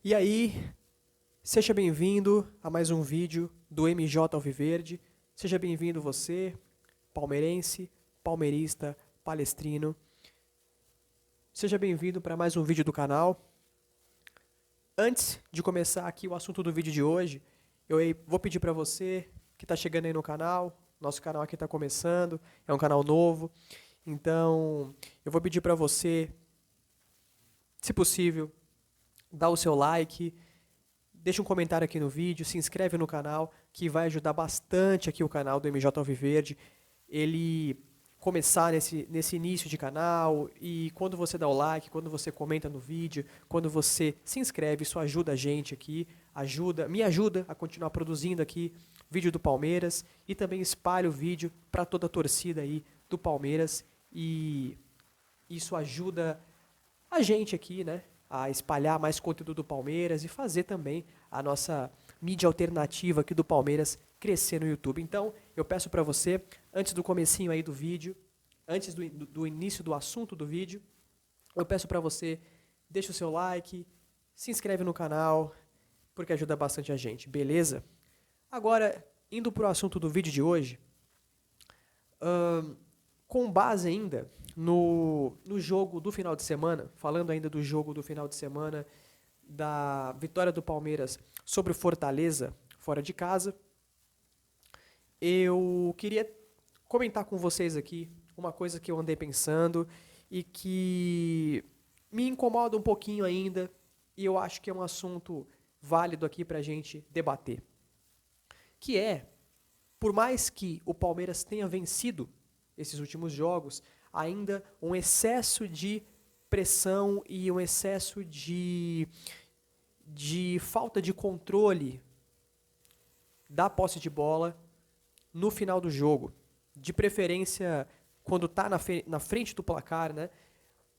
E aí, seja bem-vindo a mais um vídeo do MJ Alviverde. Seja bem-vindo você, palmeirense, palmeirista, palestrino. Seja bem-vindo para mais um vídeo do canal. Antes de começar aqui o assunto do vídeo de hoje, eu vou pedir para você que está chegando aí no canal, nosso canal aqui está começando, é um canal novo, então eu vou pedir para você, se possível, dar o seu like, deixa um comentário aqui no vídeo, se inscreve no canal, que vai ajudar bastante aqui o canal do MJ Alviverde. Ele começar nesse início de canal, e quando você dá o like, quando você comenta no vídeo, quando você se inscreve, isso ajuda a gente aqui, me ajuda a continuar produzindo aqui vídeo do Palmeiras, e também espalha o vídeo para toda a torcida aí do Palmeiras, e isso ajuda a gente aqui, né, a espalhar mais conteúdo do Palmeiras e fazer também a nossa mídia alternativa aqui do Palmeiras crescer no YouTube. Então, eu peço para você, antes do comecinho aí do vídeo, antes do início do assunto do vídeo, eu peço para você, deixa o seu like, se inscreve no canal, porque ajuda bastante a gente, beleza? Agora, indo para o assunto do vídeo de hoje, com base ainda no jogo do final de semana, falando ainda do jogo do final de semana, da vitória do Palmeiras sobre o Fortaleza, fora de casa, eu queria comentar com vocês aqui uma coisa que eu andei pensando e que me incomoda um pouquinho ainda, e eu acho que é um assunto válido aqui pra gente debater. Que é, por mais que o Palmeiras tenha vencido esses últimos jogos, ainda um excesso de pressão e um excesso de falta de controle da posse de bola no final do jogo. De preferência, quando está na frente do placar, né,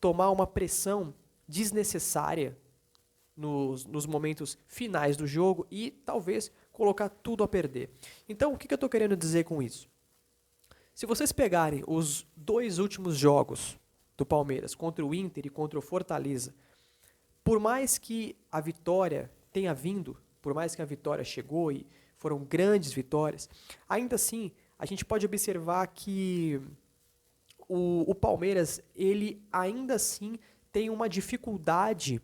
tomar uma pressão desnecessária nos momentos finais do jogo e talvez colocar tudo a perder. Então, o que eu estou querendo dizer com isso? Se vocês pegarem os dois últimos jogos do Palmeiras, contra o Inter e contra o Fortaleza, por mais que a vitória tenha vindo, por mais que a vitória chegou e foram grandes vitórias, ainda assim a gente pode observar que o Palmeiras, ele ainda assim tem uma dificuldade,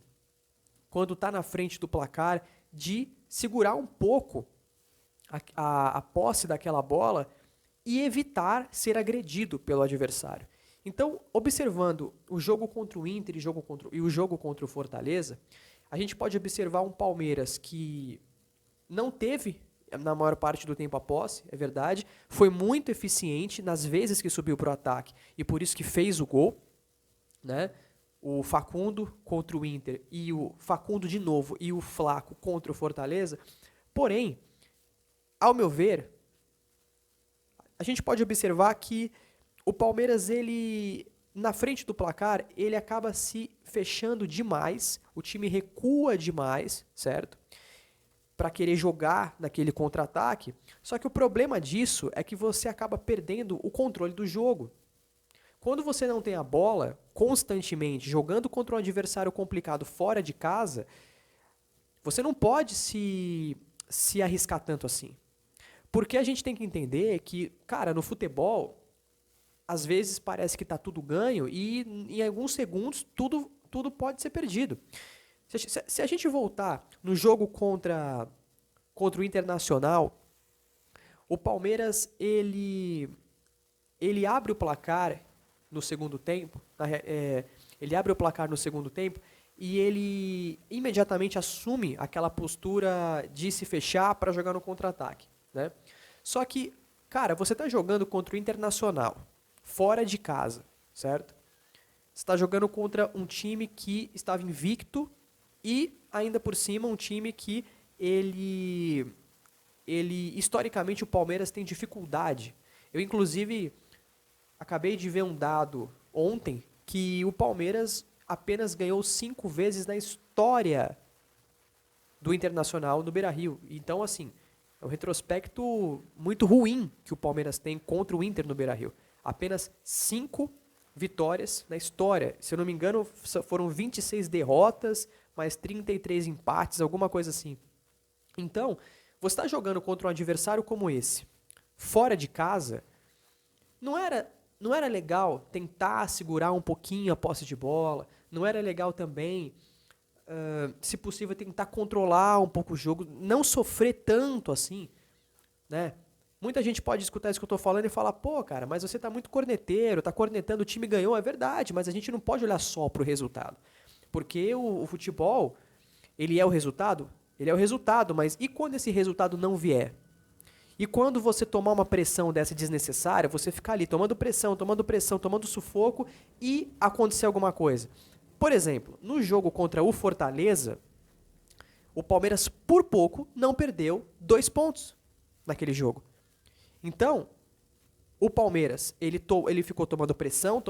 quando está na frente do placar, de segurar um pouco a posse daquela bola e evitar ser agredido pelo adversário. Então, observando o jogo contra o Inter e o jogo contra o Fortaleza, a gente pode observar um Palmeiras que não teve, na maior parte do tempo, a posse, é verdade, foi muito eficiente nas vezes que subiu para o ataque e por isso que fez o gol, né? O Facundo contra o Inter e o Facundo de novo e o Flaco contra o Fortaleza. Porém, ao meu ver, a gente pode observar que o Palmeiras, ele, na frente do placar, ele acaba se fechando demais, o time recua demais, certo? Para querer jogar naquele contra-ataque. Só que o problema disso é que você acaba perdendo o controle do jogo. Quando você não tem a bola constantemente jogando contra um adversário complicado fora de casa, você não pode se arriscar tanto assim. Porque a gente tem que entender que, cara, no futebol, às vezes parece que está tudo ganho e em alguns segundos tudo pode ser perdido. Se a gente voltar no jogo contra o Internacional, o Palmeiras ele abre o placar no segundo tempo, ele abre o placar no segundo tempo e ele imediatamente assume aquela postura de se fechar para jogar no contra-ataque, né? Só que, cara, você está jogando contra o Internacional, fora de casa, certo? Você está jogando contra um time que estava invicto e, ainda por cima, um time que historicamente, o Palmeiras tem dificuldade. Eu, inclusive, acabei de ver um dado ontem que o Palmeiras apenas ganhou 5 vezes na história do Internacional no Beira-Rio. Então, assim, é um retrospecto muito ruim que o Palmeiras tem contra o Inter no Beira-Rio. Apenas 5 vitórias na história. Se eu não me engano, foram 26 derrotas mais 33 empates, alguma coisa assim. Então, você está jogando contra um adversário como esse, fora de casa, não era legal tentar segurar um pouquinho a posse de bola, não era legal também, se possível, tentar controlar um pouco o jogo, não sofrer tanto assim, né? Muita gente pode escutar isso que eu tô falando e falar, pô, cara, mas você tá muito corneteiro, tá cornetando, o time ganhou, é verdade, mas a gente não pode olhar só pro resultado. Porque o futebol, ele é o resultado? Ele é o resultado, mas e quando esse resultado não vier? E quando você tomar uma pressão dessa desnecessária, você ficar ali tomando pressão, tomando sufoco e acontecer alguma coisa. Por exemplo, no jogo contra o Fortaleza, o Palmeiras por pouco não perdeu 2 pontos naquele jogo. Então, o Palmeiras, ele ficou tomando pressão,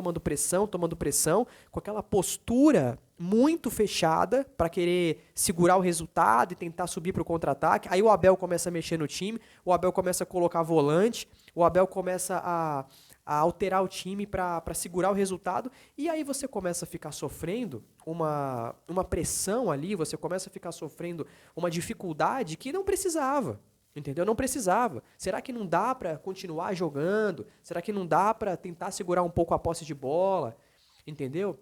com aquela postura muito fechada para querer segurar o resultado e tentar subir para o contra-ataque. Aí o Abel começa a mexer no time, o Abel começa a colocar volante, o Abel começa a alterar o time para segurar o resultado, e aí você começa a ficar sofrendo uma pressão ali, você começa a ficar sofrendo uma dificuldade que não precisava. Entendeu? Não precisava. Será que não dá pra continuar jogando? Será que não dá pra tentar segurar um pouco a posse de bola? Entendeu?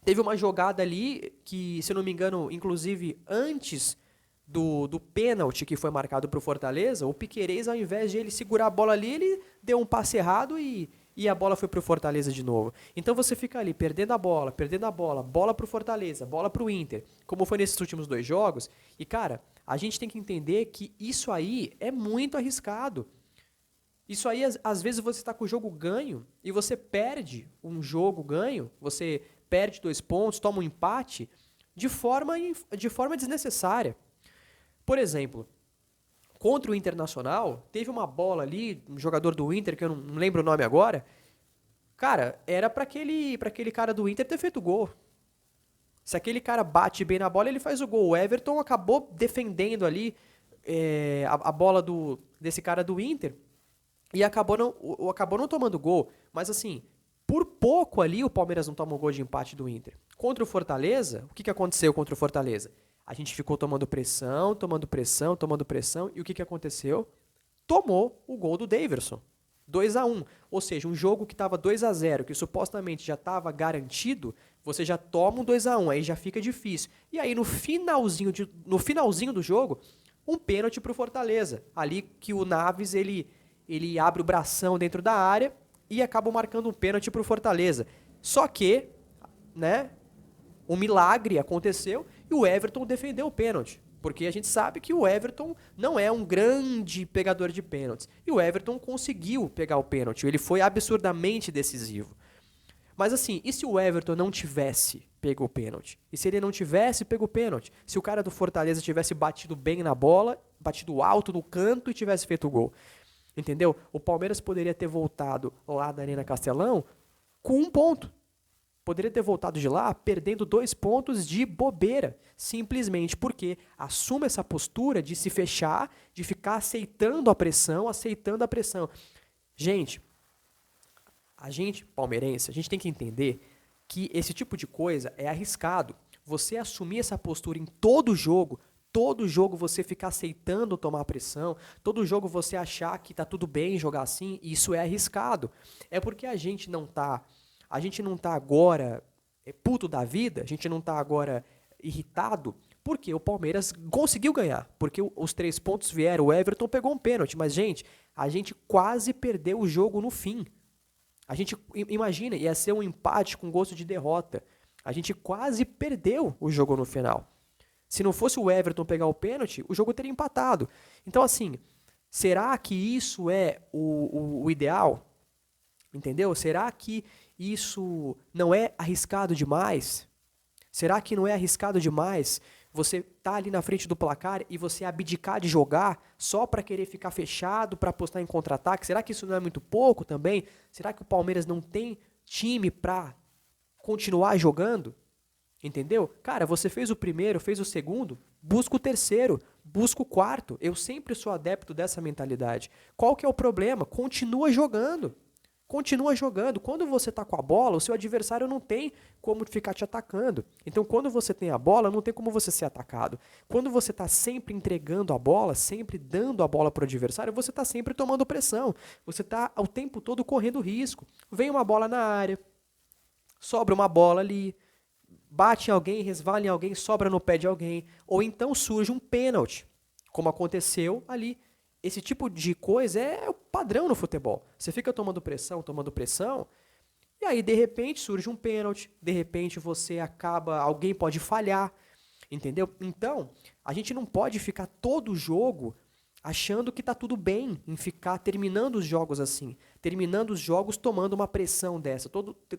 Teve uma jogada ali que, se eu não me engano, inclusive antes do pênalti que foi marcado pro Fortaleza, o Piquerez, ao invés de ele segurar a bola ali, ele deu um passe errado e a bola foi pro Fortaleza de novo. Então você fica ali perdendo a bola, bola pro Fortaleza, bola pro Inter, como foi nesses últimos 2 jogos. E, cara, a gente tem que entender que isso aí é muito arriscado. Isso aí, às vezes, você está com o jogo ganho e você perde um jogo ganho, você perde 2 pontos, toma um empate de forma desnecessária. Por exemplo, contra o Internacional, teve uma bola ali, um jogador do Inter, que eu não lembro o nome agora, cara, era pra aquele cara do Inter ter feito gol. Se aquele cara bate bem na bola, ele faz o gol. O Everton acabou defendendo ali a bola desse cara do Inter e acabou não tomando gol. Mas assim, por pouco ali o Palmeiras não toma o gol de empate do Inter. Contra o Fortaleza, o que aconteceu contra o Fortaleza? A gente ficou tomando pressão, e o que aconteceu? Tomou o gol do Daverson. 2-1, ou seja, um jogo que estava 2-0, que supostamente já estava garantido, você já toma um 2-1, aí já fica difícil. E aí no finalzinho do jogo, um pênalti pro Fortaleza. Ali que o Naves, ele abre o bração dentro da área e acaba marcando um pênalti pro Fortaleza. Só que, né, um milagre aconteceu e o Everton defendeu o pênalti. Porque a gente sabe que o Everton não é um grande pegador de pênaltis. E o Everton conseguiu pegar o pênalti. Ele foi absurdamente decisivo. Mas assim, e se o Everton não tivesse pego o pênalti? E se ele não tivesse pego o pênalti? Se o cara do Fortaleza tivesse batido bem na bola, batido alto no canto e tivesse feito o gol? Entendeu? O Palmeiras poderia ter voltado lá da Arena Castelão com 1 ponto. Poderia ter voltado de lá perdendo 2 pontos de bobeira, simplesmente porque assume essa postura de se fechar, de ficar aceitando a pressão. Gente, a gente palmeirense, a gente tem que entender que esse tipo de coisa é arriscado. Você assumir essa postura em todo jogo você ficar aceitando tomar pressão, todo jogo você achar que tá tudo bem jogar assim, isso é arriscado. É porque a gente não tá agora puto da vida, a gente não tá agora irritado, porque o Palmeiras conseguiu ganhar, porque os 3 pontos vieram, o Everton pegou um pênalti, mas, gente, a gente quase perdeu o jogo no fim. A gente, imagina, ia ser um empate com gosto de derrota. A gente quase perdeu o jogo no final. Se não fosse o Everton pegar o pênalti, o jogo teria empatado. Então, assim, será que isso é o ideal? Entendeu? Será que isso não é arriscado demais? Será que não é arriscado demais você tá ali na frente do placar e você abdicar de jogar só para querer ficar fechado, para apostar em contra-ataque? Será que isso não é muito pouco também? Será que o Palmeiras não tem time para continuar jogando? Entendeu? Cara, você fez o primeiro, fez o segundo, busca o terceiro, busca o quarto. Eu sempre sou adepto dessa mentalidade. Qual que é o problema? Continua jogando. continua jogando. Quando você está com a bola, o seu adversário não tem como ficar te atacando. Então, quando você tem a bola, não tem como você ser atacado. Quando você está sempre entregando a bola, sempre dando a bola para o adversário, você está sempre tomando pressão. Você está o tempo todo correndo risco. Vem uma bola na área, sobra uma bola ali, bate em alguém, resvala em alguém, sobra no pé de alguém. Ou então surge um pênalti, como aconteceu ali. Esse tipo de coisa é o padrão no futebol. Você fica tomando pressão, e aí de repente surge um pênalti, de repente alguém pode falhar, entendeu? Então, a gente não pode ficar todo o jogo achando que tá tudo bem em ficar terminando os jogos assim, terminando os jogos tomando uma pressão dessa,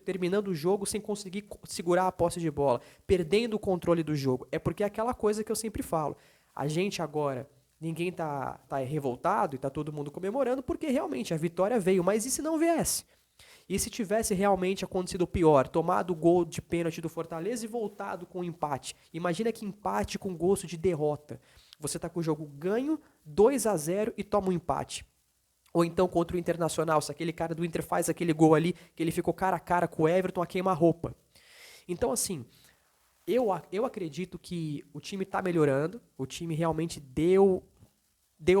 terminando o jogo sem conseguir segurar a posse de bola, perdendo o controle do jogo. É porque é aquela coisa que eu sempre falo. A gente agora, ninguém tá revoltado e tá todo mundo comemorando porque realmente a vitória veio, mas e se não viesse? E se tivesse realmente acontecido o pior, tomado o gol de pênalti do Fortaleza e voltado com um empate? Imagina que empate com gosto de derrota. Você está com o jogo ganho, 2-0 e toma um empate. Ou então contra o Internacional, se aquele cara do Inter faz aquele gol ali, que ele ficou cara a cara com o Everton a queima-roupa. Então, assim, eu acredito que o time está melhorando, o time realmente deu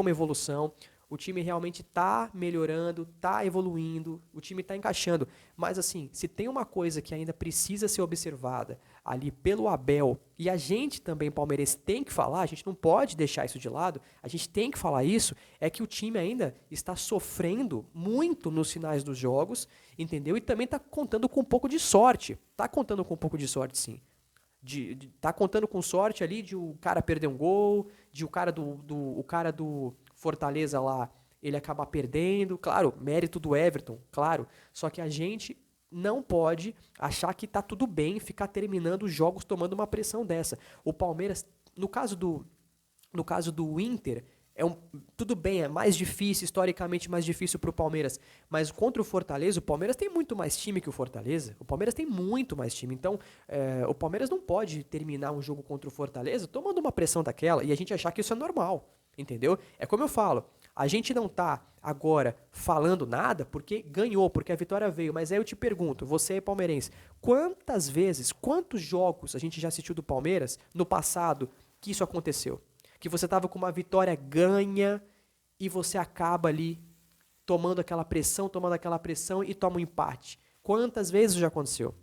uma evolução, o time realmente está melhorando, está evoluindo, o time está encaixando. Mas assim, se tem uma coisa que ainda precisa ser observada ali pelo Abel, e a gente também, palmeirense, tem que falar, a gente não pode deixar isso de lado, a gente tem que falar isso, é que o time ainda está sofrendo muito nos finais dos jogos, entendeu? E também está contando com um pouco de sorte. Está contando com um pouco de sorte, sim. Tá contando com sorte ali de o cara perder um gol, de o cara do Fortaleza lá, ele acabar perdendo. Claro, mérito do Everton, claro. Só que a gente não pode achar que tá tudo bem ficar terminando os jogos tomando uma pressão dessa. O Palmeiras, no caso do Inter, tudo bem, é mais difícil, historicamente mais difícil pro Palmeiras, mas contra o Fortaleza, o Palmeiras tem muito mais time que o Fortaleza, o Palmeiras tem muito mais time, então o Palmeiras não pode terminar um jogo contra o Fortaleza tomando uma pressão daquela e a gente achar que isso é normal, entendeu? É como eu falo, a gente não tá agora falando nada porque ganhou, porque a vitória veio, mas aí eu te pergunto, você é palmeirense, quantos jogos a gente já assistiu do Palmeiras no passado que isso aconteceu? Que você estava com uma vitória ganha e você acaba ali tomando aquela pressão e toma um empate. Quantas vezes já aconteceu?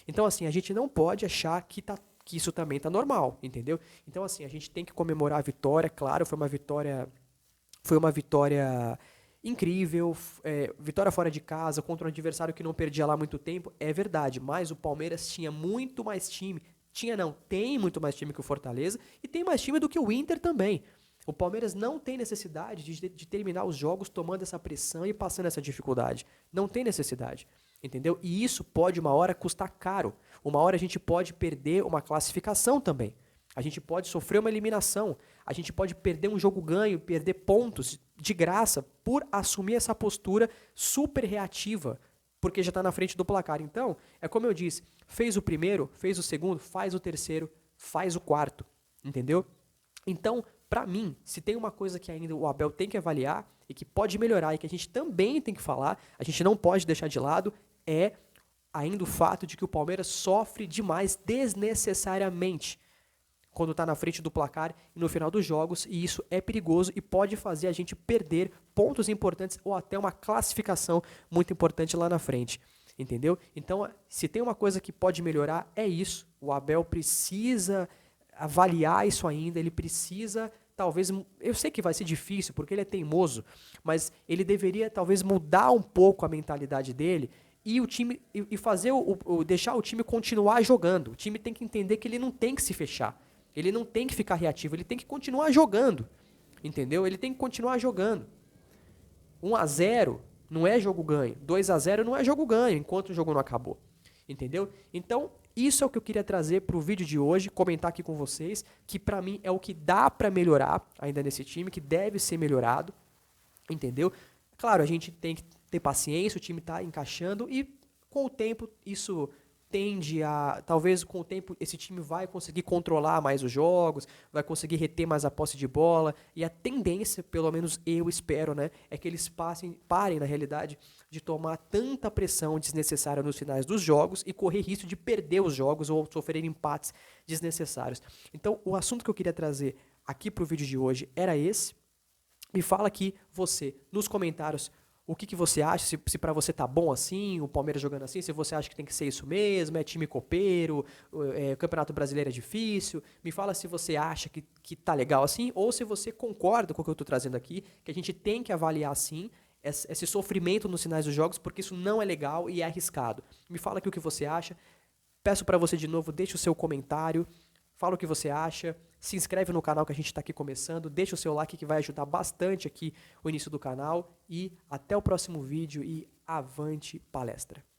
Então, assim, a gente não pode achar que isso também tá normal, entendeu? Então, assim, a gente tem que comemorar a vitória, claro, foi uma vitória incrível, vitória fora de casa, contra um adversário que não perdia lá há muito tempo, é verdade, mas o Palmeiras tinha muito mais time, tem muito mais time que o Fortaleza e tem mais time do que o Inter também. O Palmeiras não tem necessidade de terminar os jogos tomando essa pressão e passando essa dificuldade. Não tem necessidade, entendeu? E isso pode uma hora custar caro. Uma hora a gente pode perder uma classificação também. A gente pode sofrer uma eliminação. A gente pode perder um jogo ganho, perder pontos de graça por assumir essa postura super reativa, porque já está na frente do placar. Então, é como eu disse, fez o primeiro, fez o segundo, faz o terceiro, faz o quarto, entendeu? Então, para mim, se tem uma coisa que ainda o Abel tem que avaliar e que pode melhorar e que a gente também tem que falar, a gente não pode deixar de lado, é ainda o fato de que o Palmeiras sofre demais desnecessariamente quando está na frente do placar e no final dos jogos, e isso é perigoso e pode fazer a gente perder pontos importantes ou até uma classificação muito importante lá na frente, entendeu? Então, se tem uma coisa que pode melhorar, é isso. O Abel precisa avaliar isso ainda, ele precisa, talvez, eu sei que vai ser difícil, porque ele é teimoso, mas ele deveria, talvez, mudar um pouco a mentalidade dele e o time e fazer deixar o time continuar jogando. O time tem que entender que ele não tem que se fechar. Ele não tem que ficar reativo, ele tem que continuar jogando, entendeu? Ele tem que continuar jogando. 1-0 não é jogo ganho, 2-0 não é jogo ganho, enquanto o jogo não acabou, entendeu? Então, isso é o que eu queria trazer para o vídeo de hoje, comentar aqui com vocês, que para mim é o que dá para melhorar ainda nesse time, que deve ser melhorado, entendeu? Claro, a gente tem que ter paciência, o time está encaixando e com o tempo isso tende a, talvez com o tempo, esse time vai conseguir controlar mais os jogos, vai conseguir reter mais a posse de bola, e a tendência, pelo menos eu espero, né, é que eles parem, na realidade, de tomar tanta pressão desnecessária nos finais dos jogos e correr risco de perder os jogos ou sofrer empates desnecessários. Então, o assunto que eu queria trazer aqui pro vídeo de hoje era esse. Me fala aqui você, nos comentários, o que você acha, se para você tá bom assim, o Palmeiras jogando assim, se você acha que tem que ser isso mesmo, é time copeiro, o Campeonato Brasileiro é difícil. Me fala se você acha que tá legal assim, ou se você concorda com o que eu tô trazendo aqui, que a gente tem que avaliar sim esse sofrimento nos finais dos jogos, porque isso não é legal e é arriscado. Me fala aqui o que você acha. Peço para você de novo, deixe o seu comentário, fala o que você acha, se inscreve no canal que a gente está aqui começando, deixa o seu like que vai ajudar bastante aqui o início do canal e até o próximo vídeo e avante palestra!